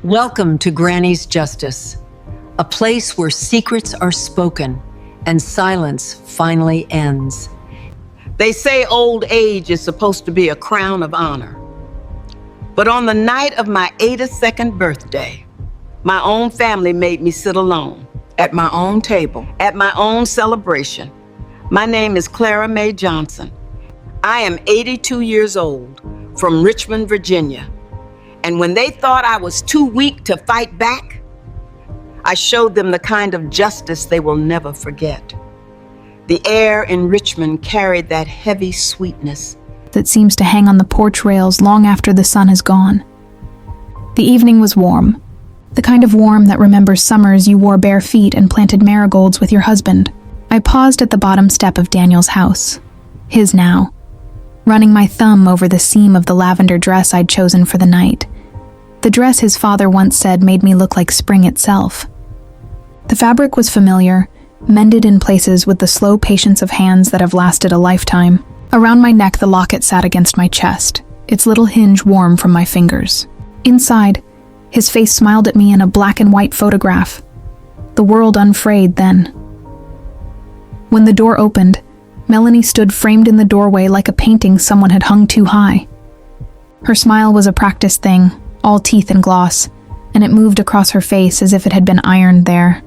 Welcome to Granny's Justice, a place where secrets are spoken and silence finally ends. They say old age is supposed to be a crown of honor. But on the night of my 82nd birthday, my own family made me sit alone, at my own table, at my own celebration. My name is Clara Mae Johnson. I am 82 years old, from Richmond, Virginia. And when they thought I was too weak to fight back, I showed them the kind of justice they will never forget. The air in Richmond carried that heavy sweetness that seems to hang on the porch rails long after the sun has gone. The evening was warm, the kind of warm that remembers summers you wore bare feet and planted marigolds with your husband. I paused at the bottom step of Daniel's house, his now, running my thumb over the seam of the lavender dress I'd chosen for the night. The dress his father once said made me look like spring itself. The fabric was familiar, mended in places with the slow patience of hands that have lasted a lifetime. Around my neck, the locket sat against my chest, its little hinge warm from my fingers. Inside, his face smiled at me in a black and white photograph, the world unfrayed then. When the door opened, Melanie stood framed in the doorway like a painting someone had hung too high. Her smile was a practiced thing, all teeth and gloss, and it moved across her face as if it had been ironed there.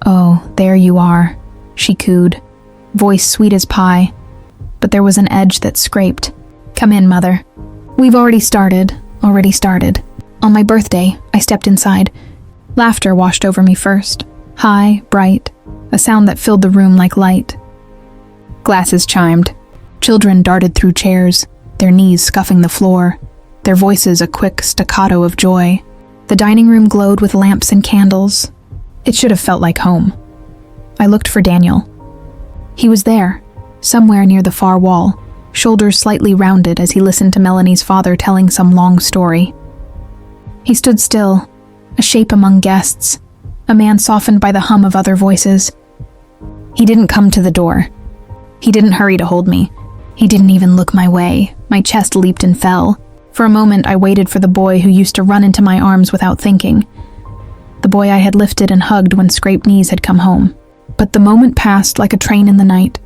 "Oh, there you are," she cooed, voice sweet as pie, but there was an edge that scraped. "Come in, Mother. We've already started. On my birthday, I stepped inside. Laughter washed over me first, high, bright, a sound that filled the room like light. Glasses chimed. Children darted through chairs, their knees scuffing the floor, their voices a quick staccato of joy. The dining room glowed with lamps and candles. It should have felt like home. I looked for Daniel. He was there, somewhere near the far wall, shoulders slightly rounded as he listened to Melanie's father telling some long story. He stood still, a shape among guests, a man softened by the hum of other voices. He didn't come to the door. He didn't hurry to hold me. He didn't even look my way. My chest leaped and fell. For a moment, I waited for the boy who used to run into my arms without thinking. The boy I had lifted and hugged when scraped knees had come home. But the moment passed like a train in the night,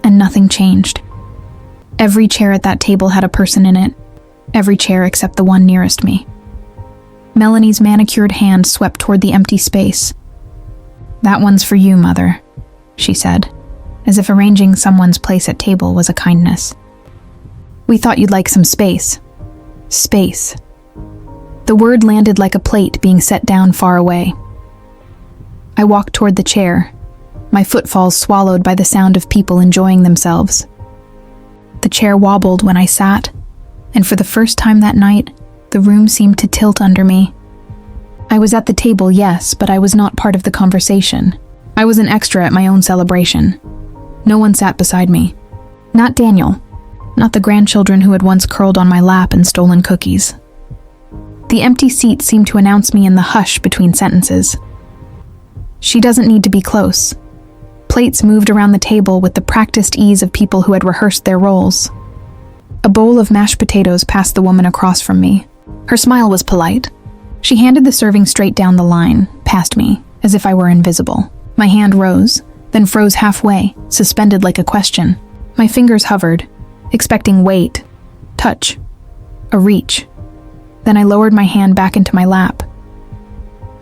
and nothing changed. Every chair at that table had a person in it, every chair except the one nearest me. Melanie's manicured hand swept toward the empty space. "That one's for you, Mother," she said, as if arranging someone's place at table was a kindness. "We thought you'd like some space." Space. The word landed like a plate being set down far away. I walked toward the chair, my footfalls swallowed by the sound of people enjoying themselves. The chair wobbled when I sat, and for the first time that night, the room seemed to tilt under me. I was at the table, yes, but I was not part of the conversation. I was an extra at my own celebration. No one sat beside me. Not Daniel. Not the grandchildren who had once curled on my lap and stolen cookies. The empty seat seemed to announce me in the hush between sentences. She doesn't need to be close. Plates moved around the table with the practiced ease of people who had rehearsed their roles. A bowl of mashed potatoes passed the woman across from me. Her smile was polite. She handed the serving straight down the line, past me, as if I were invisible. My hand rose, then froze halfway, suspended like a question. My fingers hovered, expecting weight, touch, a reach. Then I lowered my hand back into my lap.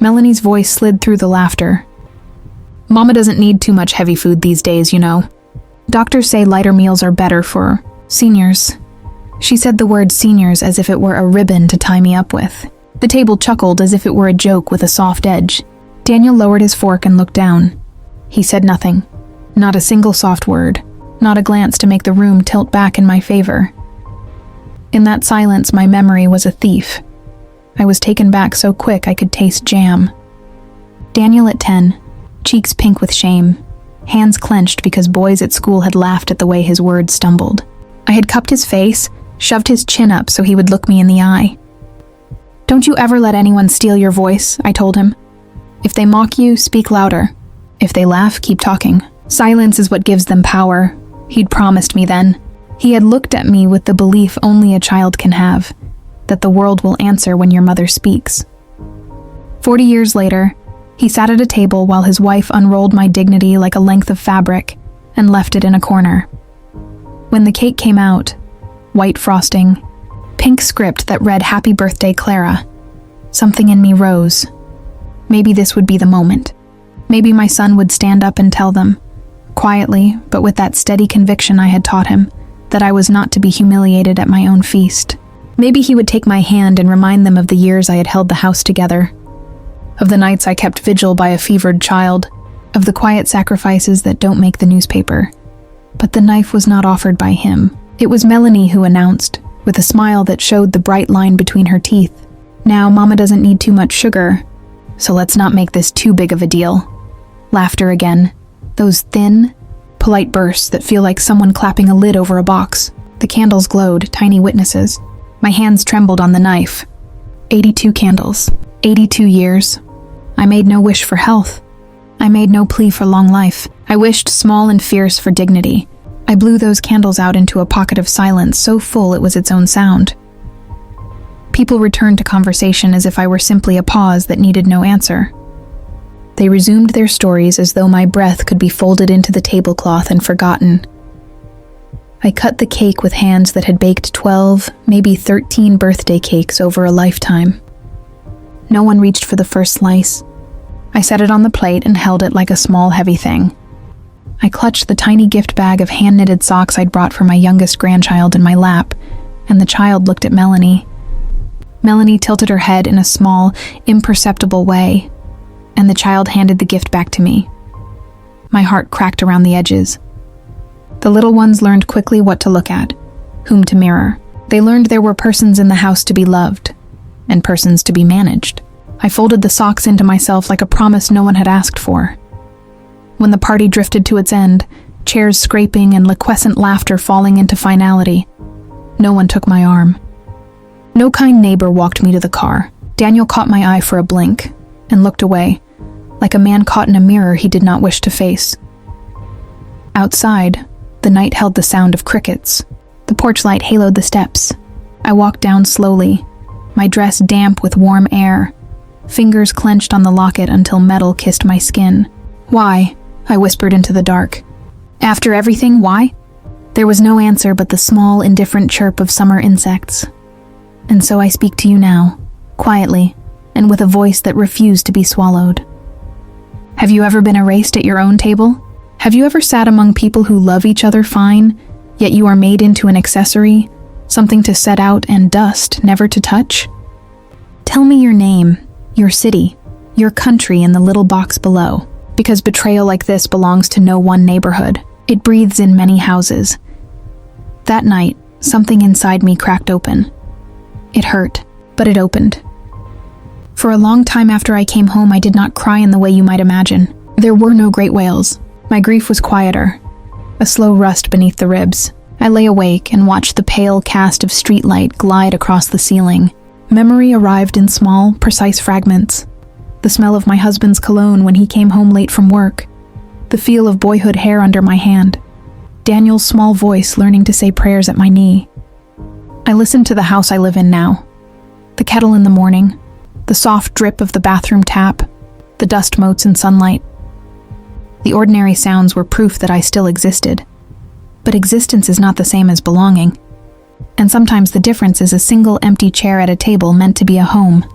Melanie's voice slid through the laughter. "Mama doesn't need too much heavy food these days, you know. Doctors say lighter meals are better for seniors." She said the word seniors as if it were a ribbon to tie me up with. The table chuckled as if it were a joke with a soft edge. Daniel lowered his fork and looked down. He said nothing. Not a single soft word. Not a glance to make the room tilt back in my favor. In that silence, my memory was a thief. I was taken back so quick I could taste jam. Daniel at 10, cheeks pink with shame, hands clenched because boys at school had laughed at the way his words stumbled. I had cupped his face, shoved his chin up so he would look me in the eye. "Don't you ever let anyone steal your voice," I told him. "If they mock you, speak louder. If they laugh, keep talking. Silence is what gives them power," he'd promised me then. He had looked at me with the belief only a child can have, that the world will answer when your mother speaks. 40 years later, he sat at a table while his wife unrolled my dignity like a length of fabric and left it in a corner. When the cake came out, white frosting, pink script that read "Happy Birthday, Clara," something in me rose. Maybe this would be the moment. Maybe my son would stand up and tell them, quietly, but with that steady conviction I had taught him, that I was not to be humiliated at my own feast. Maybe he would take my hand and remind them of the years I had held the house together, of the nights I kept vigil by a fevered child, of the quiet sacrifices that don't make the newspaper. But the knife was not offered by him. It was Melanie who announced, with a smile that showed the bright line between her teeth, "Now, Mama doesn't need too much sugar, so let's not make this too big of a deal." Laughter again. Those thin, polite bursts that feel like someone clapping a lid over a box. The candles glowed, tiny witnesses. My hands trembled on the knife. 82 candles. 82 years. I made no wish for health. I made no plea for long life. I wished small and fierce for dignity. I blew those candles out into a pocket of silence so full it was its own sound. People returned to conversation as if I were simply a pause that needed no answer. They resumed their stories as though my breath could be folded into the tablecloth and forgotten. I cut the cake with hands that had baked 12, maybe 13 birthday cakes over a lifetime. No one reached for the first slice. I set it on the plate and held it like a small, heavy thing. I clutched the tiny gift bag of hand-knitted socks I'd brought for my youngest grandchild in my lap, and the child looked at Melanie. Melanie tilted her head in a small, imperceptible way, and the child handed the gift back to me. My heart cracked around the edges. The little ones learned quickly what to look at, whom to mirror. They learned there were persons in the house to be loved, and persons to be managed. I folded the socks into myself like a promise no one had asked for. When the party drifted to its end, chairs scraping and liquescent laughter falling into finality, no one took my arm. No kind neighbor walked me to the car. Daniel caught my eye for a blink and looked away, like a man caught in a mirror he did not wish to face. Outside, the night held the sound of crickets. The porch light haloed the steps. I walked down slowly, my dress damp with warm air, fingers clenched on the locket until metal kissed my skin. "Why?" I whispered into the dark. "After everything, why?" There was no answer but the small, indifferent chirp of summer insects. And so I speak to you now, quietly, and with a voice that refused to be swallowed. Have you ever been erased at your own table? Have you ever sat among people who love each other fine, yet you are made into an accessory, something to set out and dust, never to touch? Tell me your name, your city, your country in the little box below, because betrayal like this belongs to no one neighborhood. It breathes in many houses. That night, something inside me cracked open. It hurt, but it opened. For a long time after I came home, I did not cry in the way you might imagine. There were no great wails. My grief was quieter, a slow rust beneath the ribs. I lay awake and watched the pale cast of streetlight glide across the ceiling. Memory arrived in small, precise fragments. The smell of my husband's cologne when he came home late from work. The feel of boyhood hair under my hand. Daniel's small voice learning to say prayers at my knee. I listened to the house I live in now. The kettle in the morning, the soft drip of the bathroom tap, the dust motes in sunlight. The ordinary sounds were proof that I still existed. But existence is not the same as belonging. And sometimes the difference is a single empty chair at a table meant to be a home.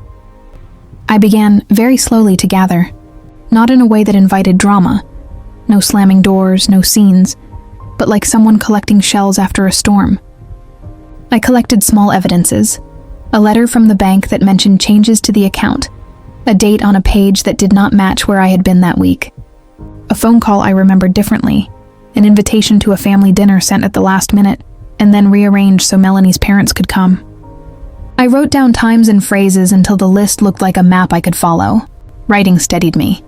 I began very slowly to gather, not in a way that invited drama. No slamming doors, no scenes, but like someone collecting shells after a storm. I collected small evidences. A letter from the bank that mentioned changes to the account. A date on a page that did not match where I had been that week. A phone call I remembered differently. An invitation to a family dinner sent at the last minute, and then rearranged so Melanie's parents could come. I wrote down times and phrases until the list looked like a map I could follow. Writing steadied me.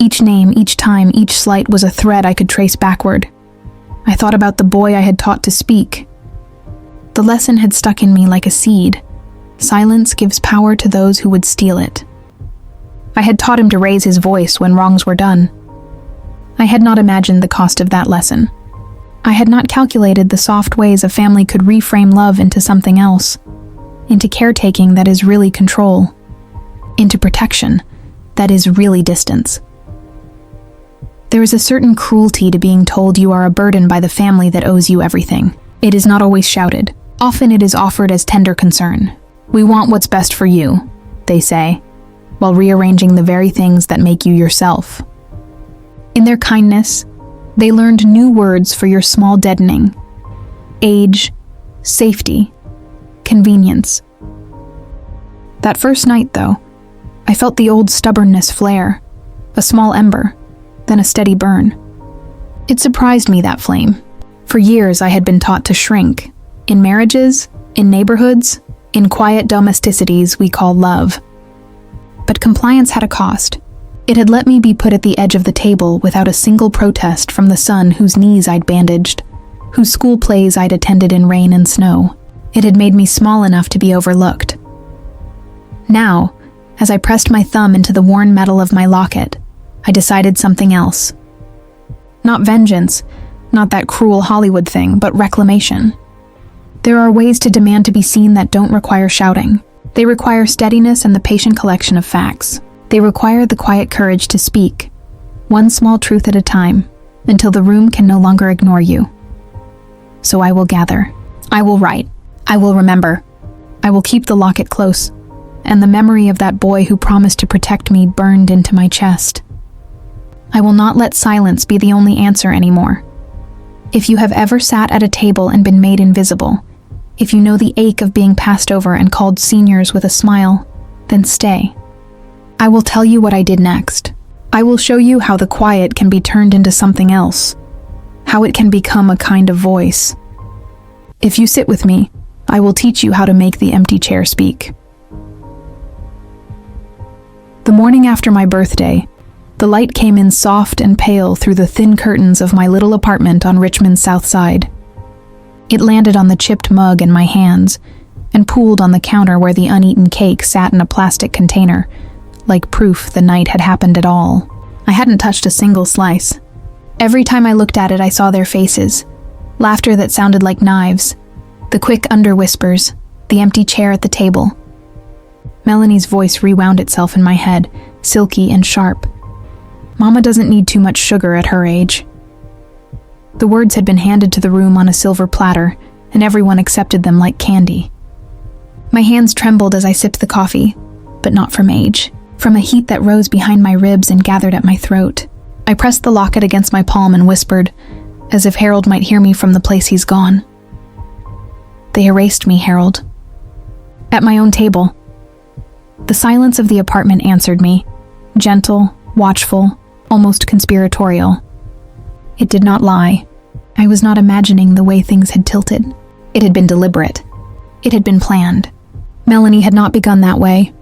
Each name, each time, each slight was a thread I could trace backward. I thought about the boy I had taught to speak. The lesson had stuck in me like a seed. Silence gives power to those who would steal it. I had taught him to raise his voice when wrongs were done. I had not imagined the cost of that lesson. I had not calculated the soft ways a family could reframe love into something else, into caretaking that is really control, into protection that is really distance. There is a certain cruelty to being told you are a burden by the family that owes you everything. It is not always shouted. Often it is offered as tender concern. We want what's best for you, they say, while rearranging the very things that make you yourself. In their kindness, they learned new words for your small deadening: age, safety, convenience. That first night, though, I felt the old stubbornness flare, a small ember, then a steady burn. It surprised me, that flame. For years I had been taught to shrink, in marriages, in neighborhoods, in quiet domesticities we call love. But compliance had a cost. It had let me be put at the edge of the table without a single protest from the son whose knees I'd bandaged, whose school plays I'd attended in rain and snow. It had made me small enough to be overlooked. Now, as I pressed my thumb into the worn metal of my locket, I decided something else. Not vengeance, not that cruel Hollywood thing, but reclamation. There are ways to demand to be seen that don't require shouting. They require steadiness and the patient collection of facts. They require the quiet courage to speak, one small truth at a time, until the room can no longer ignore you. So I will gather. I will write. I will remember. I will keep the locket close, and the memory of that boy who promised to protect me burned into my chest. I will not let silence be the only answer anymore. If you have ever sat at a table and been made invisible, if you know the ache of being passed over and called seniors with a smile, then stay. I will tell you what I did next. I will show you how the quiet can be turned into something else, how it can become a kind of voice. If you sit with me, I will teach you how to make the empty chair speak. The morning after my birthday, the light came in soft and pale through the thin curtains of my little apartment on Richmond's South Side. It landed on the chipped mug in my hands and pooled on the counter where the uneaten cake sat in a plastic container, like proof the night had happened at all. I hadn't touched a single slice. Every time I looked at it, I saw their faces, laughter that sounded like knives, the quick under-whispers, the empty chair at the table. Melanie's voice rewound itself in my head, silky and sharp. Mama doesn't need too much sugar at her age. The words had been handed to the room on a silver platter, and everyone accepted them like candy. My hands trembled as I sipped the coffee, but not from age, from a heat that rose behind my ribs and gathered at my throat. I pressed the locket against my palm and whispered, as if Harold might hear me from the place he's gone. They erased me, Harold. At my own table. The silence of the apartment answered me, gentle, watchful, almost conspiratorial. It did not lie. I was not imagining the way things had tilted. It had been deliberate. It had been planned. Melanie had not begun that way.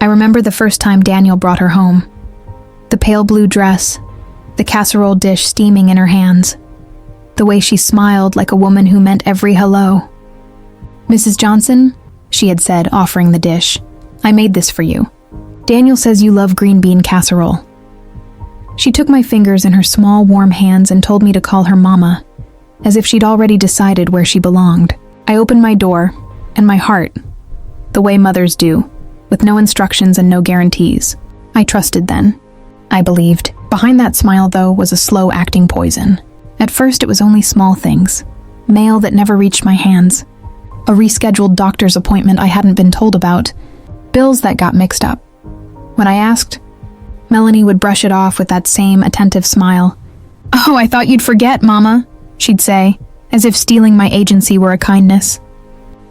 I remember the first time Daniel brought her home. The pale blue dress, the casserole dish steaming in her hands, the way she smiled like a woman who meant every hello. "Mrs. Johnson," she had said, offering the dish, "I made this for you. Daniel says you love green bean casserole." She took my fingers in her small, warm hands and told me to call her Mama, as if she'd already decided where she belonged. I opened my door, and my heart, the way mothers do, with no instructions and no guarantees. I trusted then. I believed. Behind that smile, though, was a slow-acting poison. At first, it was only small things. Mail that never reached my hands. A rescheduled doctor's appointment I hadn't been told about. Bills that got mixed up. When I asked, Melanie would brush it off with that same attentive smile. "Oh, I thought you'd forget, Mama," she'd say, as if stealing my agency were a kindness.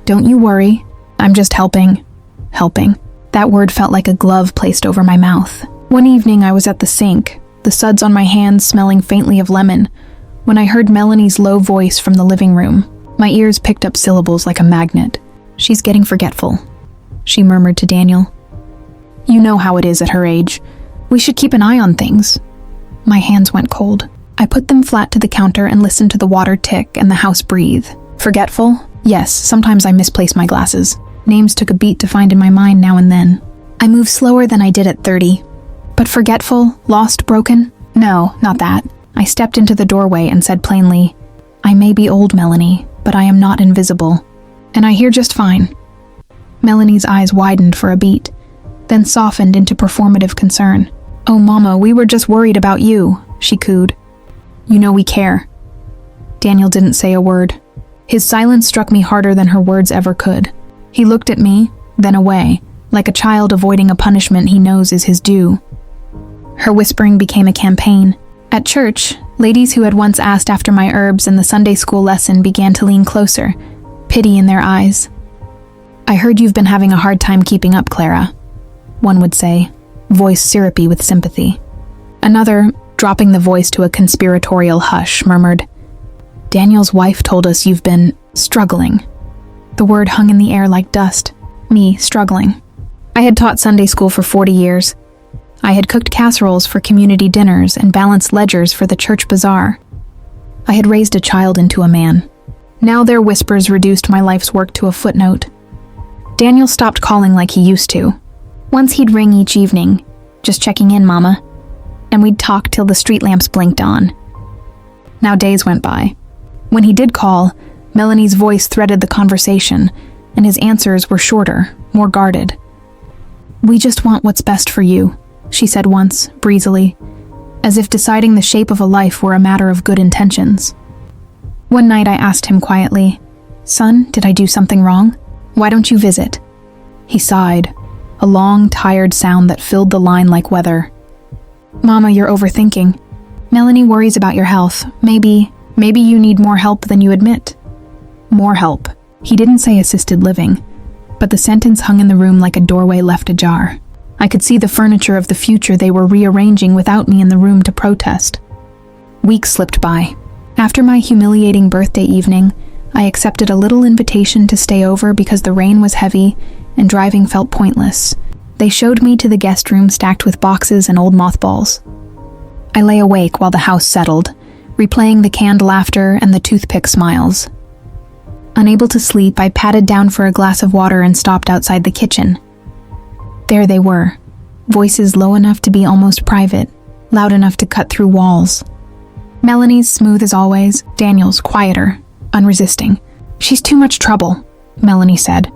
"Don't you worry. I'm just helping." Helping. That word felt like a glove placed over my mouth. One evening I was at the sink, the suds on my hands smelling faintly of lemon, when I heard Melanie's low voice from the living room. My ears picked up syllables like a magnet. "She's getting forgetful," she murmured to Daniel. "You know how it is at her age. We should keep an eye on things." My hands went cold. I put them flat to the counter and listened to the water tick and the house breathe. Forgetful? Yes, sometimes I misplace my glasses. Names took a beat to find in my mind now and then. I moved slower than I did at 30. But forgetful, lost, broken? No, not that. I stepped into the doorway and said plainly, "I may be old, Melanie, but I am not invisible. And I hear just fine." Melanie's eyes widened for a beat, then softened into performative concern. "Oh, Mama, we were just worried about you," she cooed. "You know we care." Daniel didn't say a word. His silence struck me harder than her words ever could. He looked at me, then away, like a child avoiding a punishment he knows is his due. Her whispering became a campaign. At church, ladies who had once asked after my herbs in the Sunday school lesson began to lean closer, pity in their eyes. "I heard you've been having a hard time keeping up, Clara," one would say, voice syrupy with sympathy. Another, dropping the voice to a conspiratorial hush, murmured, "Daniel's wife told us you've been struggling." The word hung in the air like dust. Me, struggling. I had taught Sunday school for 40 years. I had cooked casseroles for community dinners and balanced ledgers for the church bazaar. I had raised a child into a man. Now their whispers reduced my life's work to a footnote. Daniel stopped calling like he used to. Once he'd ring each evening, "Just checking in, Mama," and we'd talk till the street lamps blinked on. Now days went by. When he did call, Melanie's voice threaded the conversation, and his answers were shorter, more guarded. "We just want what's best for you," she said once, breezily, as if deciding the shape of a life were a matter of good intentions. One night I asked him quietly, "Son, did I do something wrong? Why don't you visit?" He sighed, a long, tired sound that filled the line like weather. "Mama, you're overthinking. Melanie worries about your health. Maybe you need more help than you admit." More help. He didn't say assisted living, but the sentence hung in the room like a doorway left ajar. I could see the furniture of the future they were rearranging without me in the room to protest. Weeks slipped by. After my humiliating birthday evening, I accepted a little invitation to stay over because the rain was heavy and driving felt pointless. They showed me to the guest room stacked with boxes and old mothballs. I lay awake while the house settled, replaying the canned laughter and the toothpick smiles. Unable to sleep, I patted down for a glass of water and stopped outside the kitchen. There they were, voices low enough to be almost private, loud enough to cut through walls. Melanie's smooth as always, Daniel's quieter, unresisting. "She's too much trouble," Melanie said.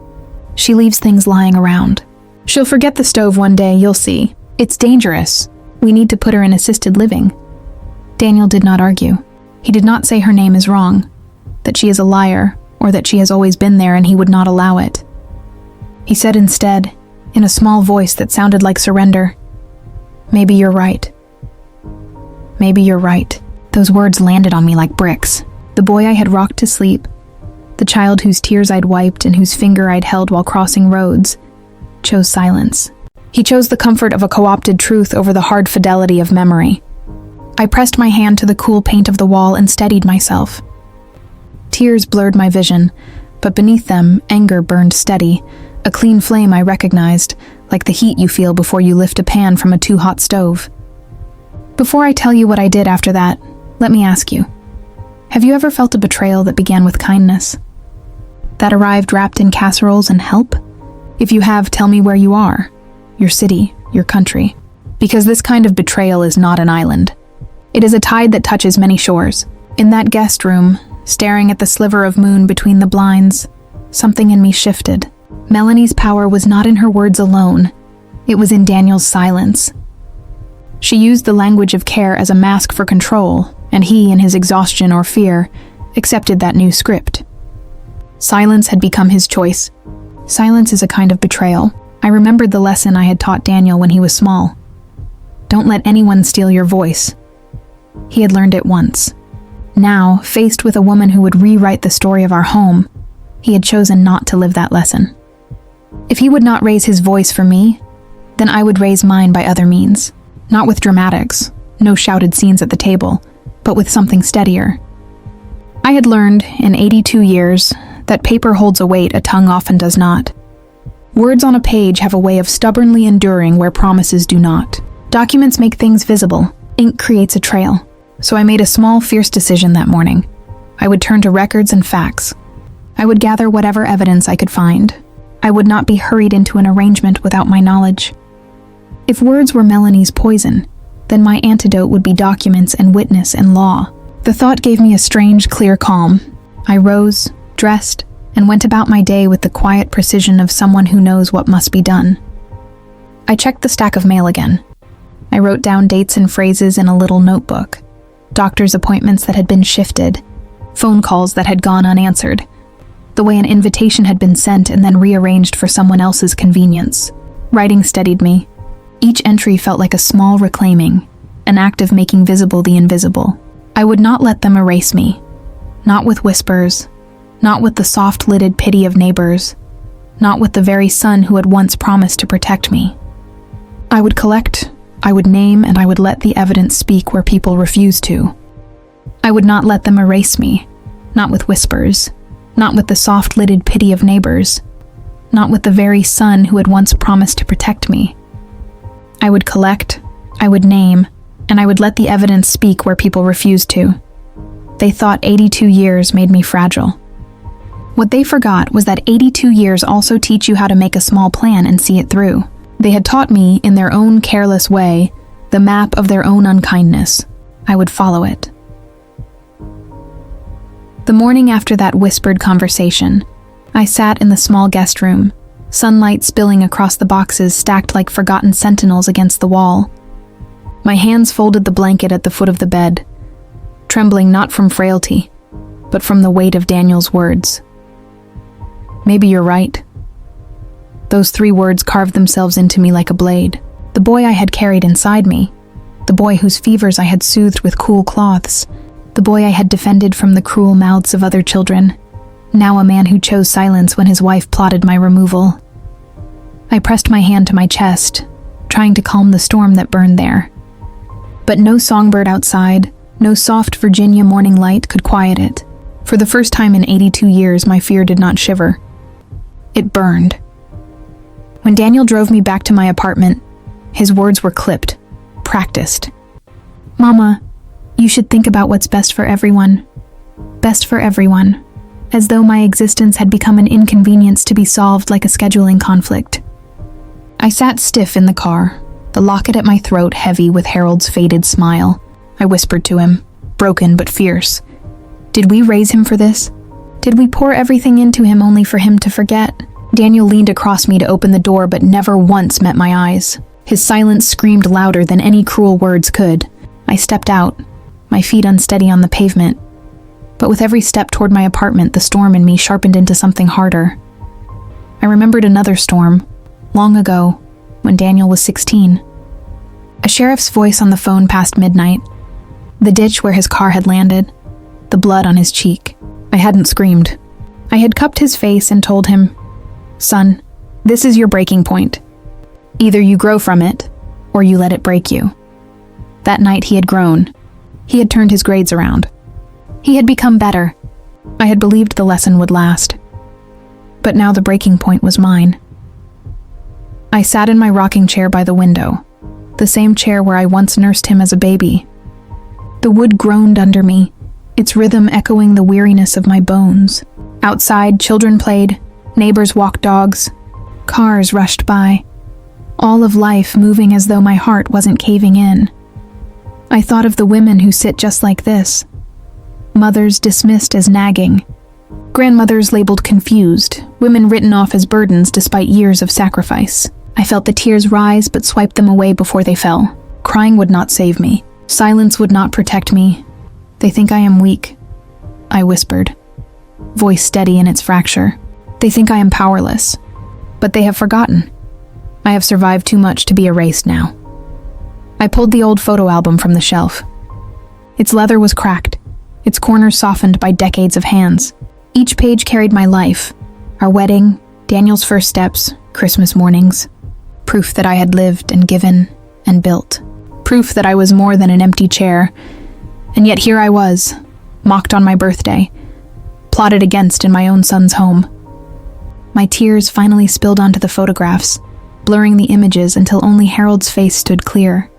"She leaves things lying around. She'll forget the stove one day, you'll see. It's dangerous. We need to put her in assisted living." Daniel did not argue. He did not say her name is wrong, that she is a liar, or that she has always been there and he would not allow it. He said instead, in a small voice that sounded like surrender, "Maybe you're right. Maybe you're right." Those words landed on me like bricks. The boy I had rocked to sleep, the child whose tears I'd wiped and whose finger I'd held while crossing roads, chose silence. He chose the comfort of a co-opted truth over the hard fidelity of memory. I pressed my hand to the cool paint of the wall and steadied myself. Tears blurred my vision, but beneath them, anger burned steady, a clean flame I recognized, like the heat you feel before you lift a pan from a too-hot stove. Before I tell you what I did after that, let me ask you, have you ever felt a betrayal that began with kindness? That arrived wrapped in casseroles and help? If you have, tell me where you are, your city, your country. Because this kind of betrayal is not an island. It is a tide that touches many shores. In that guest room, staring at the sliver of moon between the blinds, something in me shifted. Melanie's power was not in her words alone. It was in Daniel's silence. She used the language of care as a mask for control, and he, in his exhaustion or fear, accepted that new script. Silence had become his choice. Silence is a kind of betrayal. I remembered the lesson I had taught Daniel when he was small. Don't let anyone steal your voice. He had learned it once. Now, faced with a woman who would rewrite the story of our home, he had chosen not to live that lesson. If he would not raise his voice for me, then I would raise mine by other means. Not with dramatics, no shouted scenes at the table, but with something steadier. I had learned, in 82 years, that paper holds a weight a tongue often does not. Words on a page have a way of stubbornly enduring where promises do not. Documents make things visible. Ink creates a trail. So I made a small, fierce decision that morning. I would turn to records and facts. I would gather whatever evidence I could find. I would not be hurried into an arrangement without my knowledge. If words were Melanie's poison, then my antidote would be documents and witness and law. The thought gave me a strange, clear calm. I rose, dressed, and went about my day with the quiet precision of someone who knows what must be done. I checked the stack of mail again. I wrote down dates and phrases in a little notebook. Doctor's appointments that had been shifted. Phone calls that had gone unanswered. The way an invitation had been sent and then rearranged for someone else's convenience. Writing steadied me. Each entry felt like a small reclaiming, an act of making visible the invisible. I would not let them erase me. Not with whispers. Not with the soft-lidded pity of neighbors. Not with the very son who had once promised to protect me. I would collect, I would name, and I would let the evidence speak where people refused to. I would not let them erase me. Not with whispers. Not with the soft-lidded pity of neighbors. Not with the very son who had once promised to protect me. I would collect, I would name, and I would let the evidence speak where people refused to. They thought 82 years made me fragile. What they forgot was that 82 years also teach you how to make a small plan and see it through. They had taught me, in their own careless way, the map of their own unkindness. I would follow it. The morning after that whispered conversation, I sat in the small guest room, sunlight spilling across the boxes stacked like forgotten sentinels against the wall. My hands folded the blanket at the foot of the bed, trembling not from frailty, but from the weight of Daniel's words. Maybe you're right. Those 3 words carved themselves into me like a blade. The boy I had carried inside me, the boy whose fevers I had soothed with cool cloths, the boy I had defended from the cruel mouths of other children, now a man who chose silence when his wife plotted my removal. I pressed my hand to my chest, trying to calm the storm that burned there. But no songbird outside, no soft Virginia morning light could quiet it. For the first time in 82 years, my fear did not shiver. It burned. When Daniel drove me back to my apartment, his words were clipped, practiced. Mama, you should think about what's best for everyone. Best for everyone. As though my existence had become an inconvenience to be solved like a scheduling conflict. I sat stiff in the car, the locket at my throat heavy with Harold's faded smile. I whispered to him, broken but fierce. Did we raise him for this? Did we pour everything into him only for him to forget? Daniel leaned across me to open the door but never once met my eyes. His silence screamed louder than any cruel words could. I stepped out, my feet unsteady on the pavement. But with every step toward my apartment, the storm in me sharpened into something harder. I remembered another storm, long ago, when Daniel was 16. A sheriff's voice on the phone past midnight. The ditch where his car had landed. The blood on his cheek. I hadn't screamed. I had cupped his face and told him, "Son, this is your breaking point. Either you grow from it, or you let it break you." That night he had grown. He had turned his grades around. He had become better. I had believed the lesson would last. But now the breaking point was mine. I sat in my rocking chair by the window, the same chair where I once nursed him as a baby. The wood groaned under me, its rhythm echoing the weariness of my bones. Outside, children played, neighbors walked dogs, cars rushed by, all of life moving as though my heart wasn't caving in. I thought of the women who sit just like this. Mothers dismissed as nagging, grandmothers labeled confused, women written off as burdens despite years of sacrifice. I felt the tears rise but swiped them away before they fell. Crying would not save me. Silence would not protect me. They think I am weak, I whispered, voice steady in its fracture. They think I am powerless, but they have forgotten. I have survived too much to be erased now. I pulled the old photo album from the shelf. Its leather was cracked, its corners softened by decades of hands. Each page carried my life, our wedding, Daniel's first steps, Christmas mornings. Proof that I had lived and given and built. Proof that I was more than an empty chair. And yet here I was, mocked on my birthday, plotted against in my own son's home. My tears finally spilled onto the photographs, blurring the images until only Harold's face stood clear.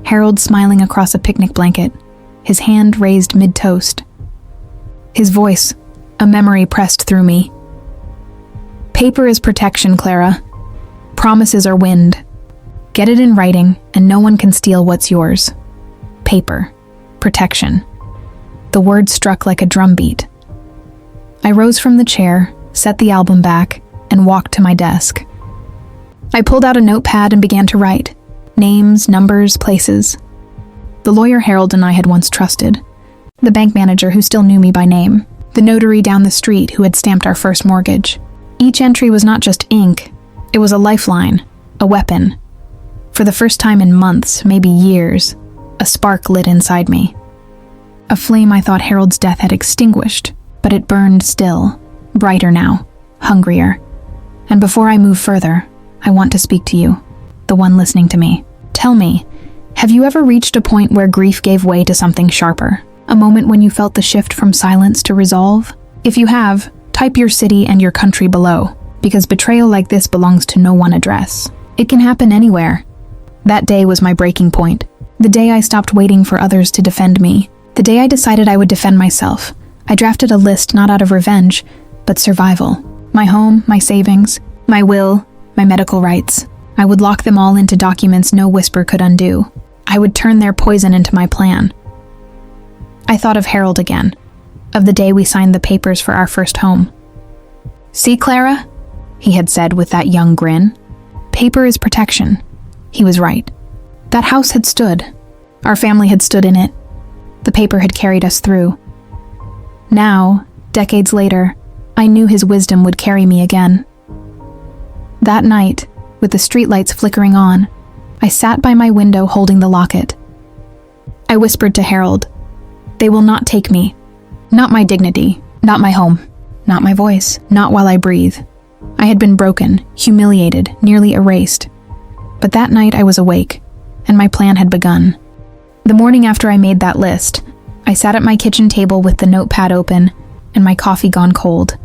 Harold smiling across a picnic blanket, his hand raised mid-toast. His voice, a memory pressed through me. Paper is protection, Clara. Promises are wind. Get it in writing, and no one can steal what's yours. Paper. Protection. The words struck like a drumbeat. I rose from the chair, set the album back, and walked to my desk. I pulled out a notepad and began to write. Names, numbers, places. The lawyer Harold and I had once trusted. The bank manager who still knew me by name. The notary down the street who had stamped our first mortgage. Each entry was not just ink. It was a lifeline, a weapon. For the first time in months, maybe years, a spark lit inside me. A flame I thought Harold's death had extinguished, but it burned still, brighter now, hungrier. And before I move further, I want to speak to you, the one listening to me. Tell me, have you ever reached a point where grief gave way to something sharper? A moment when you felt the shift from silence to resolve? If you have, type your city and your country below, because betrayal like this belongs to no one address. It can happen anywhere. That day was my breaking point. The day I stopped waiting for others to defend me. The day I decided I would defend myself. I drafted a list not out of revenge, but survival. My home, my savings, my will, my medical rights. I would lock them all into documents no whisper could undo. I would turn their poison into my plan. I thought of Harold again, of the day we signed the papers for our first home. "See, Clara?" he had said with that young grin. "Paper is protection." He was right. That house had stood. Our family had stood in it. The paper had carried us through. Now, decades later, I knew his wisdom would carry me again. That night, with the streetlights flickering on, I sat by my window holding the locket. I whispered to Harold, "They will not take me. Not my dignity, not my home, not my voice, not while I breathe." I had been broken, humiliated, nearly erased. But that night I was awake, and my plan had begun. The morning after I made that list, I sat at my kitchen table with the notepad open and my coffee gone cold.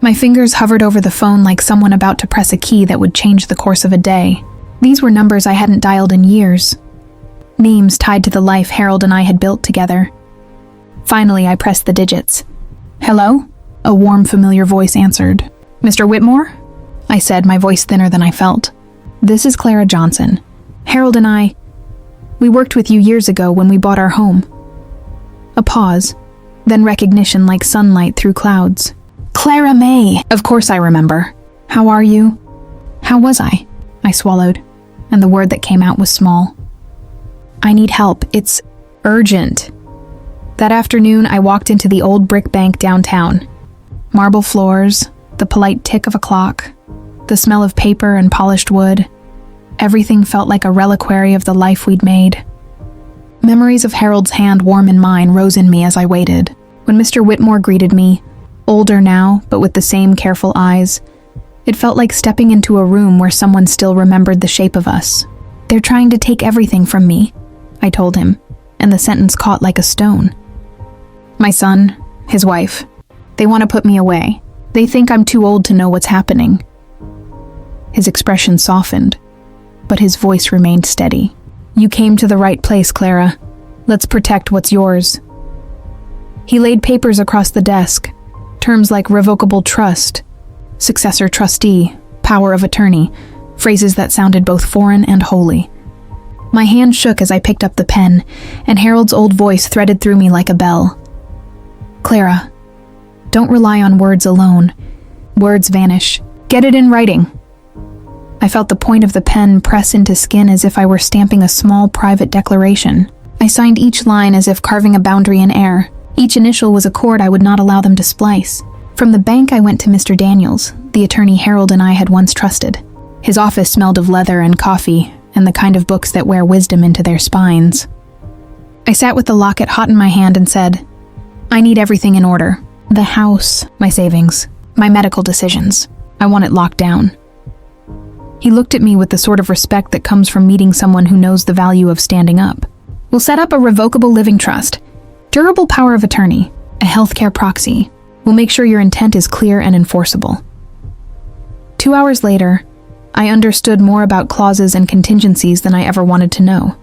My fingers hovered over the phone like someone about to press a key that would change the course of a day. These were numbers I hadn't dialed in years. Names tied to the life Harold and I had built together. Finally, I pressed the digits. "Hello?" A warm, familiar voice answered. "Mr. Whitmore?" I said, my voice thinner than I felt. "This is Clara Johnson. Harold and I, we worked with you years ago when we bought our home." A pause, then recognition like sunlight through clouds. "Clara Mae! Of course I remember. How are you?" "How was I?" I swallowed, and the word that came out was small. "I need help. It's urgent." That afternoon, I walked into the old brick bank downtown. Marble floors, the polite tick of a clock, the smell of paper and polished wood. Everything felt like a reliquary of the life we'd made. Memories of Harold's hand warm in mine rose in me as I waited. When Mr. Whitmore greeted me, older now, but with the same careful eyes, it felt like stepping into a room where someone still remembered the shape of us. "They're trying to take everything from me," I told him, and the sentence caught like a stone. "My son, his wife, they want to put me away. They think I'm too old to know what's happening." His expression softened, but his voice remained steady. "You came to the right place, Clara. Let's protect what's yours." He laid papers across the desk, terms like revocable trust, successor trustee, power of attorney, phrases that sounded both foreign and holy. My hand shook as I picked up the pen, and Harold's old voice threaded through me like a bell. "Clara, don't rely on words alone. Words vanish. Get it in writing." I felt the point of the pen press into skin as if I were stamping a small private declaration. I signed each line as if carving a boundary in air. Each initial was a cord I would not allow them to splice. From the bank I went to Mr. Daniels, the attorney Harold and I had once trusted. His office smelled of leather and coffee, and the kind of books that wear wisdom into their spines. I sat with the locket hot in my hand and said, "I need everything in order. The house, my savings, my medical decisions. I want it locked down." He looked at me with the sort of respect that comes from meeting someone who knows the value of standing up. "We'll set up a revocable living trust, durable power of attorney, a healthcare proxy. We'll make sure your intent is clear and enforceable." 2 hours later, I understood more about clauses and contingencies than I ever wanted to know.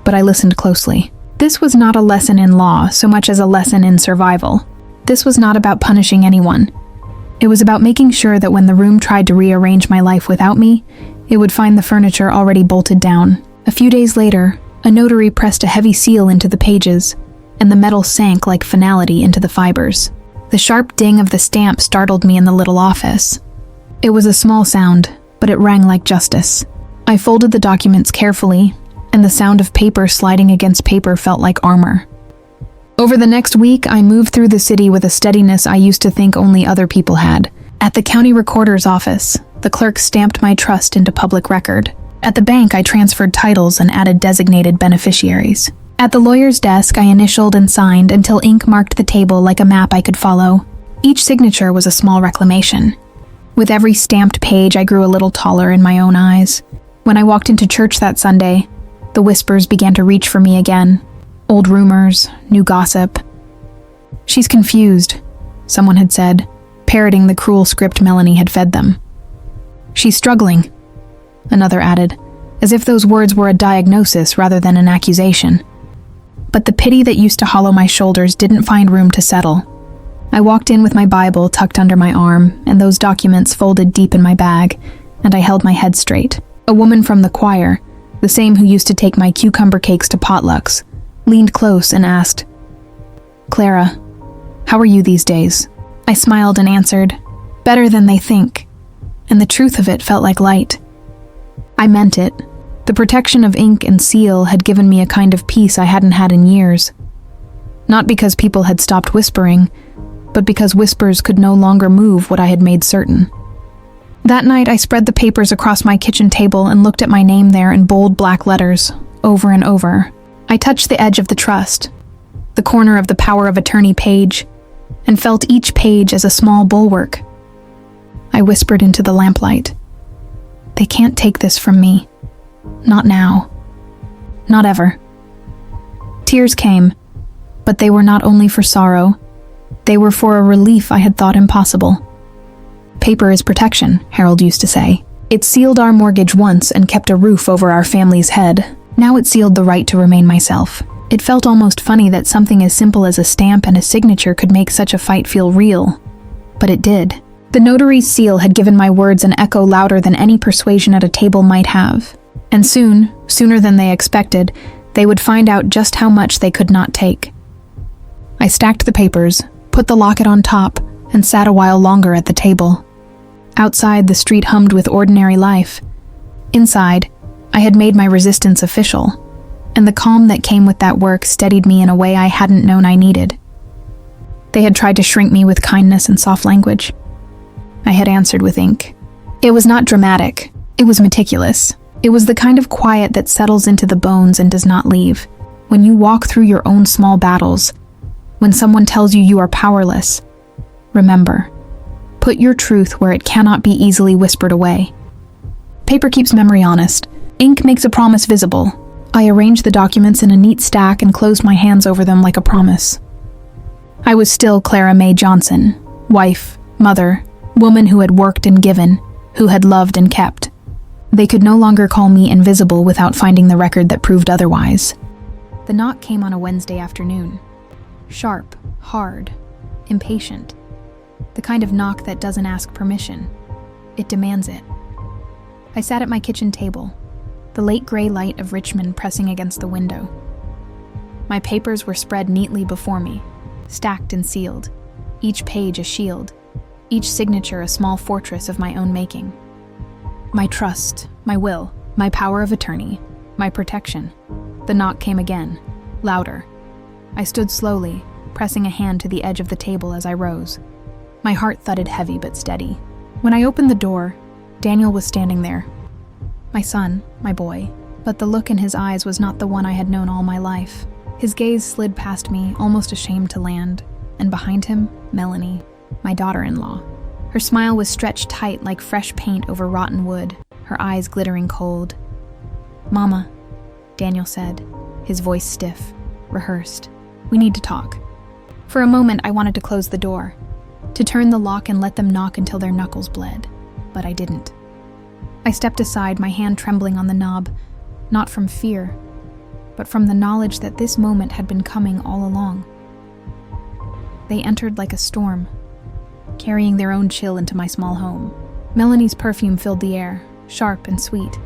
But I listened closely. This was not a lesson in law so much as a lesson in survival. This was not about punishing anyone. It was about making sure that when the room tried to rearrange my life without me, it would find the furniture already bolted down. A few days later, a notary pressed a heavy seal into the pages, and the metal sank like finality into the fibers. The sharp ding of the stamp startled me in the little office. It was a small sound, but it rang like justice. I folded the documents carefully, and the sound of paper sliding against paper felt like armor. Over the next week, I moved through the city with a steadiness I used to think only other people had. At the county recorder's office, the clerk stamped my trust into public record. At the bank, I transferred titles and added designated beneficiaries. At the lawyer's desk, I initialed and signed until ink marked the table like a map I could follow. Each signature was a small reclamation. With every stamped page, I grew a little taller in my own eyes. When I walked into church that Sunday, the whispers began to reach for me again. Old rumors, new gossip. "She's confused," someone had said, parroting the cruel script Melanie had fed them. "She's struggling," another added, as if those words were a diagnosis rather than an accusation. But the pity that used to hollow my shoulders didn't find room to settle. I walked in with my Bible tucked under my arm and those documents folded deep in my bag, and I held my head straight. A woman from the choir, the same who used to take my cucumber cakes to potlucks, leaned close and asked, "Clara, how are you these days?" I smiled and answered, "Better than they think," and the truth of it felt like light. I meant it. The protection of ink and seal had given me a kind of peace I hadn't had in years. Not because people had stopped whispering, but because whispers could no longer move what I had made certain. That night, I spread the papers across my kitchen table and looked at my name there in bold black letters, over and over. I touched the edge of the trust, the corner of the power of attorney page, and felt each page as a small bulwark. I whispered into the lamplight, "They can't take this from me. Not now. Not ever." Tears came, but they were not only for sorrow, they were for a relief I had thought impossible. "Paper is protection," Harold used to say. It sealed our mortgage once and kept a roof over our family's head. Now it sealed the right to remain myself. It felt almost funny that something as simple as a stamp and a signature could make such a fight feel real. But it did. The notary's seal had given my words an echo louder than any persuasion at a table might have. And soon, sooner than they expected, they would find out just how much they could not take. I stacked the papers, put the locket on top, and sat a while longer at the table. Outside, the street hummed with ordinary life. Inside, I had made my resistance official, and the calm that came with that work steadied me in a way I hadn't known I needed. They had tried to shrink me with kindness and soft language. I had answered with ink. It was not dramatic. It was meticulous. It was the kind of quiet that settles into the bones and does not leave. When you walk through your own small battles, when someone tells you you are powerless, remember, put your truth where it cannot be easily whispered away. Paper keeps memory honest. Ink makes a promise visible. I arranged the documents in a neat stack and closed my hands over them like a promise. I was still Clara Mae Johnson, wife, mother, woman who had worked and given, who had loved and kept. They could no longer call me invisible without finding the record that proved otherwise. The knock came on a Wednesday afternoon. Sharp, hard, impatient. The kind of knock that doesn't ask permission. It demands it. I sat at my kitchen table, the late gray light of Richmond pressing against the window. My papers were spread neatly before me, stacked and sealed, each page a shield, each signature a small fortress of my own making. My trust, my will, my power of attorney, my protection. The knock came again, louder. I stood slowly, pressing a hand to the edge of the table as I rose. My heart thudded heavy but steady. When I opened the door, Daniel was standing there. My son, my boy, but the look in his eyes was not the one I had known all my life. His gaze slid past me, almost ashamed to land, and behind him, Melanie, my daughter-in-law. Her smile was stretched tight like fresh paint over rotten wood, her eyes glittering cold. "Mama," Daniel said, his voice stiff, rehearsed. "We need to talk." For a moment, I wanted to close the door, to turn the lock and let them knock until their knuckles bled, but I didn't. I stepped aside, my hand trembling on the knob, not from fear, but from the knowledge that this moment had been coming all along. They entered like a storm, carrying their own chill into my small home. Melanie's perfume filled the air, sharp and sweet,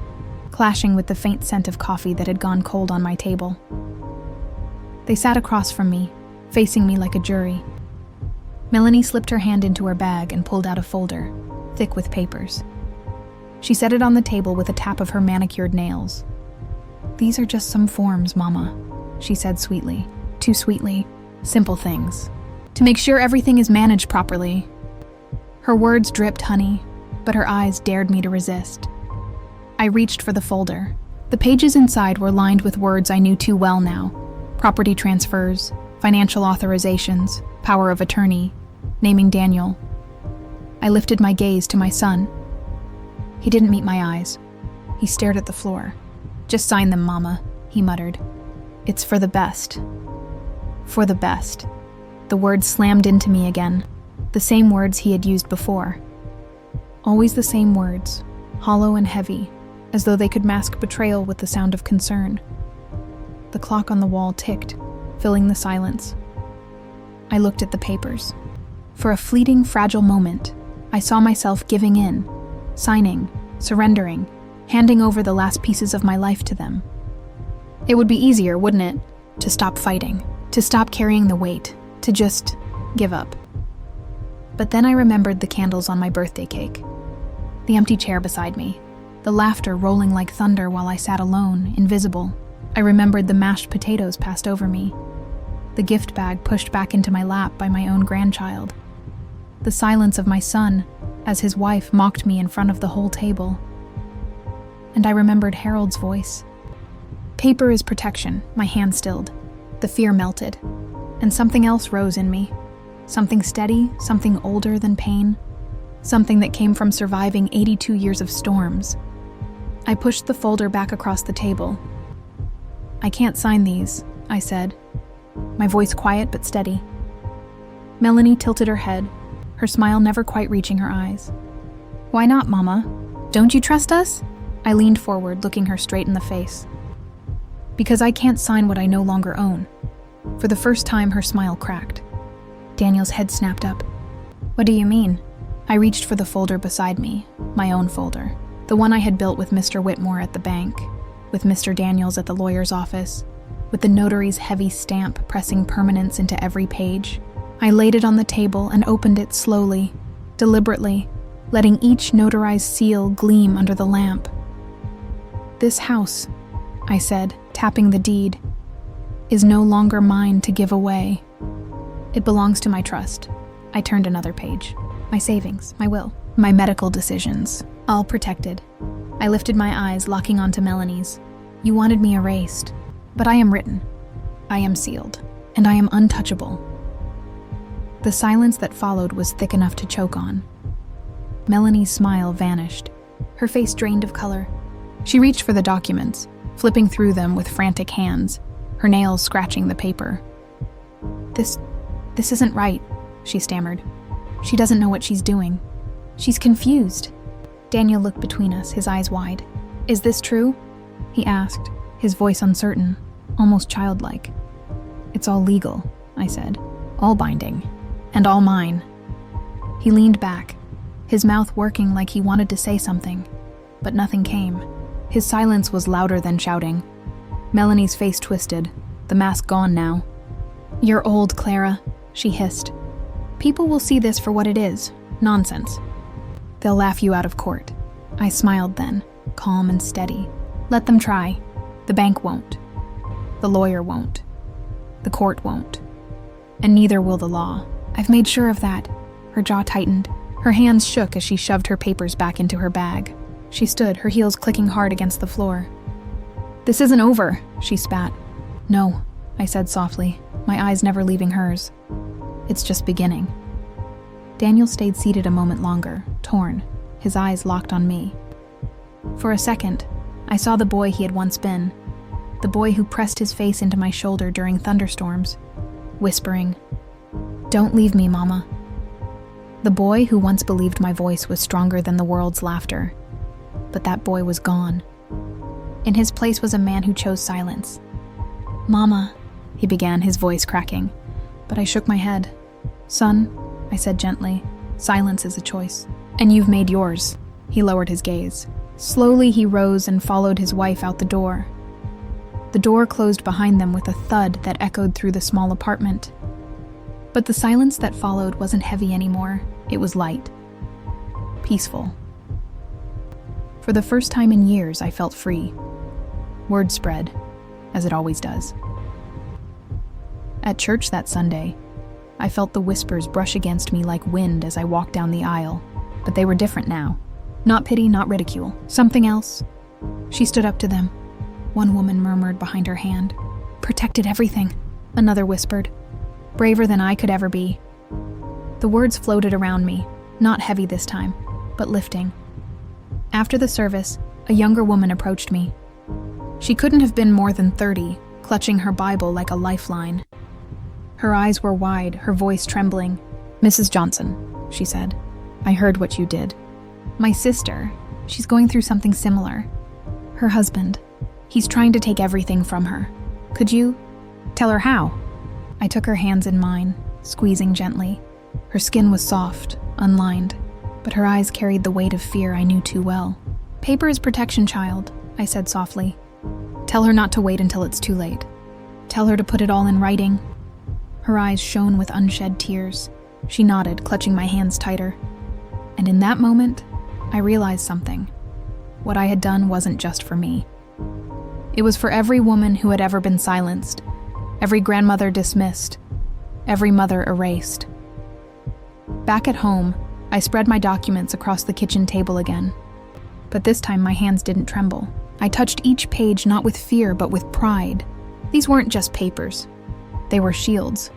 clashing with the faint scent of coffee that had gone cold on my table. They sat across from me, facing me like a jury. Melanie slipped her hand into her bag and pulled out a folder, thick with papers. She set it on the table with a tap of her manicured nails. "These are just some forms, Mama," she said sweetly. Too sweetly. Simple things. To make sure everything is managed properly. Her words dripped honey, but her eyes dared me to resist. I reached for the folder. The pages inside were lined with words I knew too well now. Property transfers, financial authorizations, power of attorney, naming Daniel. I lifted my gaze to my son. He didn't meet my eyes. He stared at the floor. "Just sign them, Mama," he muttered. "It's for the best." For the best. The words slammed into me again. The same words he had used before. Always the same words, hollow and heavy, as though they could mask betrayal with the sound of concern. The clock on the wall ticked, filling the silence. I looked at the papers. For a fleeting, fragile moment, I saw myself giving in, signing, surrendering, handing over the last pieces of my life to them. It would be easier, wouldn't it, to stop fighting, to stop carrying the weight, to just give up. But then I remembered the candles on my birthday cake, the empty chair beside me, the laughter rolling like thunder while I sat alone, invisible. I remembered the mashed potatoes passed over me, the gift bag pushed back into my lap by my own grandchild, the silence of my son as his wife mocked me in front of the whole table. And I remembered Harold's voice. Paper is protection, my hand stilled. The fear melted, and something else rose in me. Something steady, something older than pain, something that came from surviving 82 years of storms. I pushed the folder back across the table. "I can't sign these," I said, my voice quiet but steady. Melanie tilted her head, her smile never quite reaching her eyes. "Why not, Mama? Don't you trust us?" I leaned forward, looking her straight in the face. "Because I can't sign what I no longer own." For the first time, her smile cracked. Daniel's head snapped up. "What do you mean?" I reached for the folder beside me, my own folder, the one I had built with Mr. Whitmore at the bank, with Mr. Daniels at the lawyer's office, with the notary's heavy stamp pressing permanence into every page. I laid it on the table and opened it slowly, deliberately, letting each notarized seal gleam under the lamp. "This house," I said, tapping the deed, "is no longer mine to give away. It belongs to my trust." I turned another page. My savings, my will, my medical decisions, all protected. I lifted my eyes, locking onto Melanie's. "You wanted me erased, but I am written. I am sealed, and I am untouchable." The silence that followed was thick enough to choke on. Melanie's smile vanished. Her face drained of color. She reached for the documents, flipping through them with frantic hands, her nails scratching the paper. This isn't right," she stammered. "She doesn't know what she's doing. She's confused." Daniel looked between us, his eyes wide. "Is this true?" he asked, his voice uncertain, almost childlike. "It's all legal," I said. "All binding. And all mine." He leaned back, his mouth working like he wanted to say something, but nothing came. His silence was louder than shouting. Melanie's face twisted, the mask gone now. "You're old, Clara," she hissed. "People will see this for what it is, nonsense. They'll laugh you out of court." I smiled then, calm and steady. "Let them try. The bank won't. The lawyer won't. The court won't. And neither will the law. I've made sure of that." Her jaw tightened. Her hands shook as she shoved her papers back into her bag. She stood, her heels clicking hard against the floor. "This isn't over," she spat. "No," I said softly, my eyes never leaving hers. "It's just beginning." Daniel stayed seated a moment longer, torn, his eyes locked on me. For a second, I saw the boy he had once been, the boy who pressed his face into my shoulder during thunderstorms, whispering, "Don't leave me, Mama." The boy who once believed my voice was stronger than the world's laughter. But that boy was gone. In his place was a man who chose silence. "Mama," he began, his voice cracking, but I shook my head. "Son," I said gently, "silence is a choice. And you've made yours." He lowered his gaze. Slowly he rose and followed his wife out the door. The door closed behind them with a thud that echoed through the small apartment. But the silence that followed wasn't heavy anymore. It was light. Peaceful. For the first time in years, I felt free. Word spread, as it always does. At church that Sunday, I felt the whispers brush against me like wind as I walked down the aisle, but they were different now. Not pity, not ridicule. Something else. She stood up to them. One woman murmured behind her hand. "Protected everything," another whispered. "Braver than I could ever be." The words floated around me, not heavy this time, but lifting. After the service, a younger woman approached me. She couldn't have been more than 30, clutching her Bible like a lifeline. Her eyes were wide, her voice trembling. "Mrs. Johnson," she said, "I heard what you did. My sister, she's going through something similar. Her husband, he's trying to take everything from her. Could you tell her how?" I took her hands in mine, squeezing gently. Her skin was soft, unlined, but her eyes carried the weight of fear I knew too well. "Paper is protection, child," I said softly. "Tell her not to wait until it's too late. Tell her to put it all in writing." Her eyes shone with unshed tears. She nodded, clutching my hands tighter. And in that moment, I realized something. What I had done wasn't just for me. It was for every woman who had ever been silenced, every grandmother dismissed, every mother erased. Back at home, I spread my documents across the kitchen table again. But this time my hands didn't tremble. I touched each page not with fear but with pride. These weren't just papers. They were shields.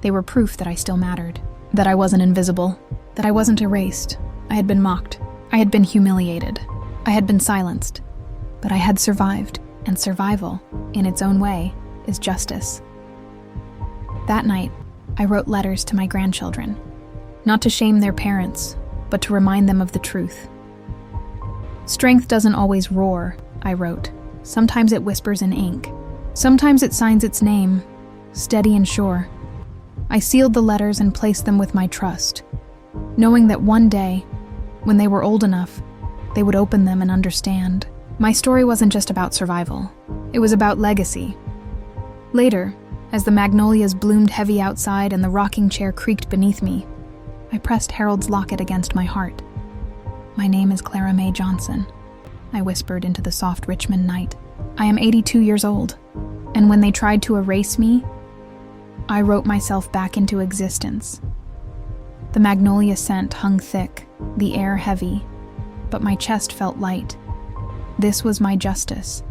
They were proof that I still mattered, that I wasn't invisible, that I wasn't erased. I had been mocked. I had been humiliated. I had been silenced. But I had survived, and survival, in its own way, is justice. That night, I wrote letters to my grandchildren, not to shame their parents, but to remind them of the truth. "Strength doesn't always roar," I wrote. "Sometimes it whispers in ink. Sometimes it signs its name, steady and sure." I sealed the letters and placed them with my trust, knowing that one day, when they were old enough, they would open them and understand. My story wasn't just about survival. It was about legacy. Later, as the magnolias bloomed heavy outside and the rocking chair creaked beneath me, I pressed Harold's locket against my heart. "My name is Clara Mae Johnson," I whispered into the soft Richmond night. "I am 82 years old, and when they tried to erase me, I wrote myself back into existence." The magnolia scent hung thick, the air heavy, but my chest felt light. This was my justice,